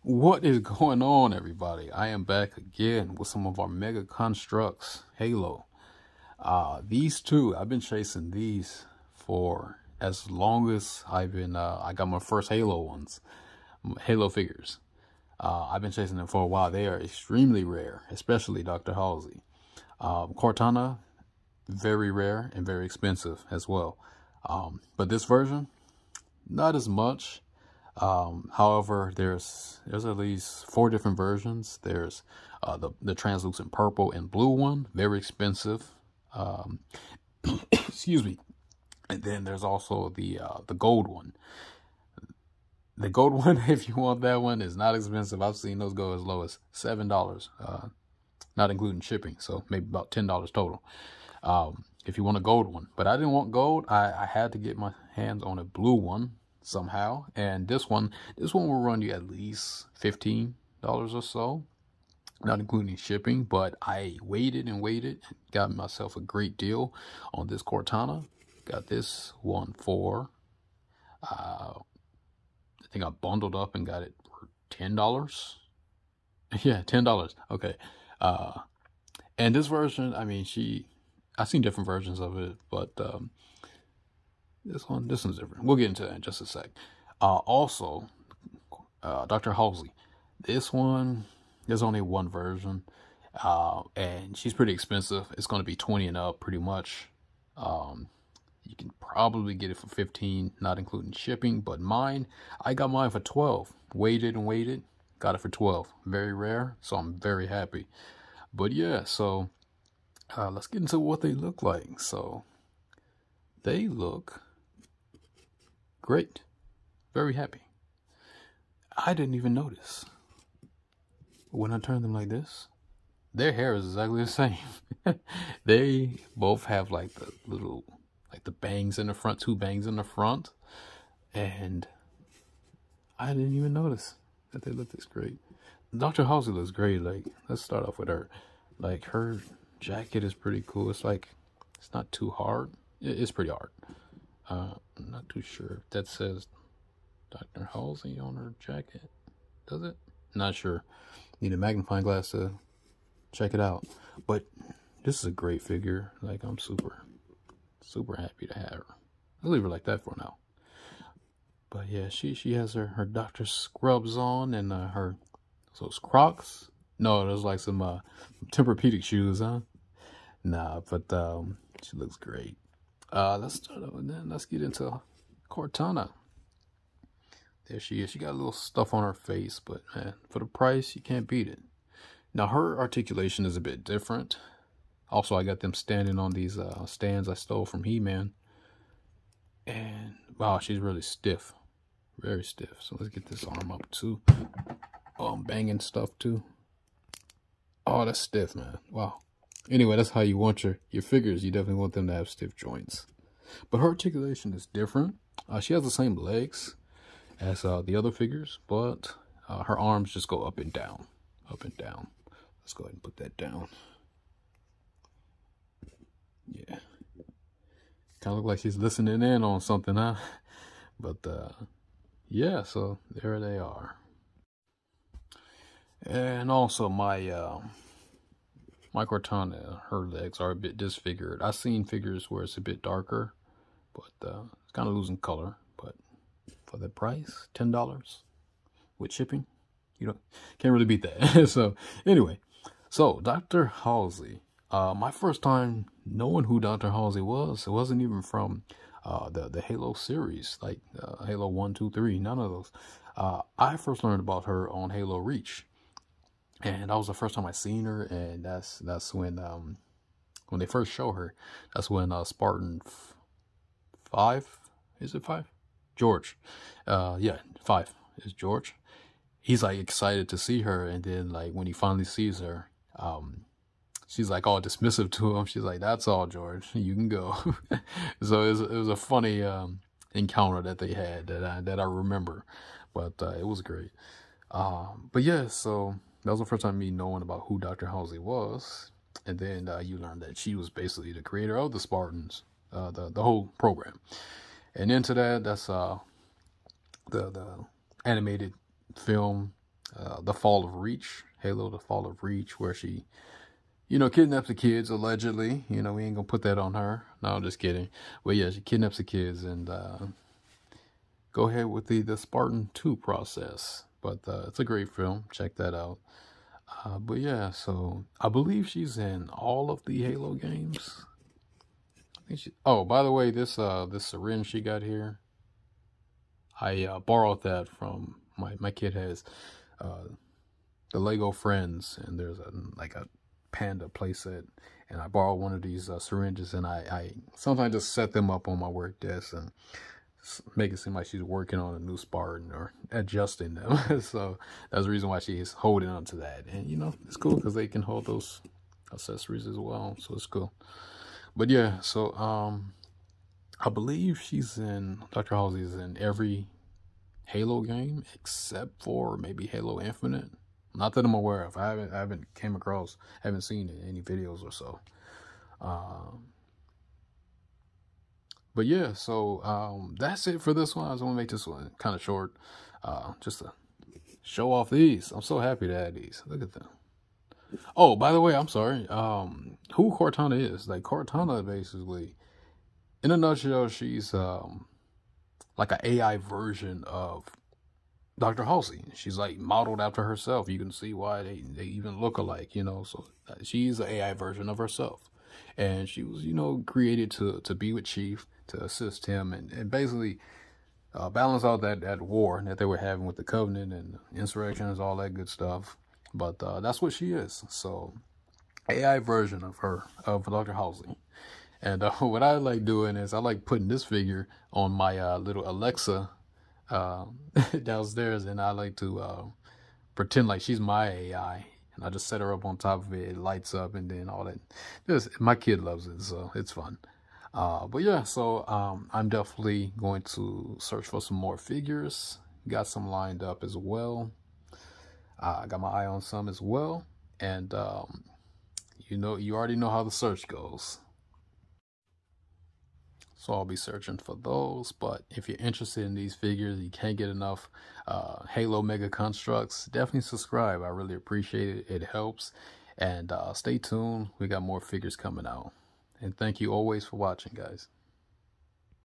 What is going on, everybody? I am back again with some of our Mega Construx Halo. These two, I've been chasing these for as long as I got my first Halo ones, Halo figures. I've been chasing them for a while. They are extremely rare, especially Dr. Halsey. Cortana, very rare and very expensive as well. But this version, not as much. However, there's at least 4 different versions. There's the translucent purple and blue one, very expensive. Excuse me. And then there's also the gold one. The gold one, if you want that one, is not expensive. I've seen those go as low as $7, not including shipping. So maybe about $10 total. If you want a gold one, but I didn't want gold. I had to get my hands on a blue one somehow, and this one will run you at least $15 or so, not including shipping. But I waited and waited and got myself a great deal on this Cortana. Got this one for I think I bundled up and got it for $10. Yeah, $10. Okay. And this version, I mean, I've seen different versions of it, but this one's different. We'll get into that in just a sec. Also, Dr. Halsey. This one, there's only one version, and she's pretty expensive. It's going to be 20 and up, pretty much. You can probably get it for 15, not including shipping. But I got mine for 12. Waited and waited, got it for 12. Very rare, so I'm very happy. But yeah, so let's get into what they look like. So they look great. Very happy. I didn't even notice. When I turn them like this, their hair is exactly the same. They both have like the little, like the bangs in the front, 2 bangs in the front. And I didn't even notice that they look this great. Dr. Halsey looks great. Like, let's start off with her. Like, her jacket is pretty cool. It's like, it's not too hard. It's pretty hard. I'm not too sure if that says Dr. Halsey on her jacket. Does it? Not sure. Need a magnifying glass to check it out. But this is a great figure. Like, I'm super happy to have her. I'll leave her like that for now. But yeah, she has her doctor scrubs on and those Crocs. No, those like some Tempur-Pedic shoes, huh? Nah, but she looks great. Let's start out with that. Let's get into Cortana. There she is. She got a little stuff on her face, but man, for the price, you can't beat it. Now, her articulation is a bit different. Also, I got them standing on these stands I stole from He-Man. And wow, she's really stiff. Very stiff. So let's get this arm up too. Oh, I'm banging stuff too. Oh, that's stiff, man. Wow. Anyway, that's how you want your figures. You definitely want them to have stiff joints. But her articulation is different. She has the same legs as the other figures, but her arms just go up and down. Up and down. Let's go ahead and put that down. Yeah. Kind of look like she's listening in on something, huh? But, yeah, so there they are. And also my Cortana, her legs are a bit disfigured. I've seen figures where it's a bit darker, but it's kind of losing color. But for the price, $10 with shipping, you can't really beat that. So anyway, so Dr. Halsey, my first time knowing who Dr. Halsey was, it wasn't even from the Halo series, like Halo 1, 2, 3, none of those. I first learned about her on Halo Reach. And that was the first time I seen her, and that's when they first show her. That's when Spartan 5, is it 5? George, yeah, 5 is George. He's like excited to see her, and then like when he finally sees her, she's like all dismissive to him. She's like, "That's all, George. You can go." So it was a funny encounter that they had that I remember, but it was great. But yeah, so that was the first time me knowing about who Dr. Halsey was. And then you learned that she was basically the creator of the Spartans, the whole program. And into that's the animated film The Fall of Reach, Halo: The Fall of Reach, where she, you know, kidnaps the kids allegedly. You know, we ain't gonna put that on her. No, I'm just kidding. But yeah, she kidnaps the kids and go ahead with the Spartan 2 process. But it's a great film. Check that out. But yeah, so I believe she's in all of the Halo games. I think she. Oh, by the way, this syringe she got here, I borrowed that from my kid has the Lego Friends, and there's like a panda playset, and I borrowed one of these syringes, and I sometimes just set them up on my work desk and make it seem like she's working on a new Spartan or adjusting them. So that's the reason why she's holding on to that. And you know, it's cool because they can hold those accessories as well, so it's cool. But yeah, so I believe Dr. Halsey is in every Halo game except for maybe Halo Infinite. Not that I'm aware of. I haven't seen any videos or so. But yeah, so that's it for this one. I just want to make this one kind of short, just to show off these. I'm so happy to add these. Look at them. Oh, by the way, I'm sorry. Who Cortana is? Like, Cortana, basically, in a nutshell, she's like an AI version of Dr. Halsey. She's like modeled after herself. You can see why they even look alike, you know. So she's an AI version of herself. And she was, you know, created to be with Chief, to assist him and basically balance out that war that they were having with the Covenant and insurrections, all that good stuff. But that's what she is. So AI version of her, of Dr. Halsey. And what I like doing is I like putting this figure on my little Alexa downstairs, and I like to pretend like she's my AI. And I just set her up on top of it. It lights up and then all that. My kid loves it, so it's fun. But yeah, so I'm definitely going to search for some more figures. Got some lined up as well. I got my eye on some as well. And you already know how the search goes. So I'll be searching for those. But if you're interested in these figures, you can't get enough Halo Mega Construx, definitely subscribe. I really appreciate it. It helps. And stay tuned. We got more figures coming out. And thank you always for watching, guys.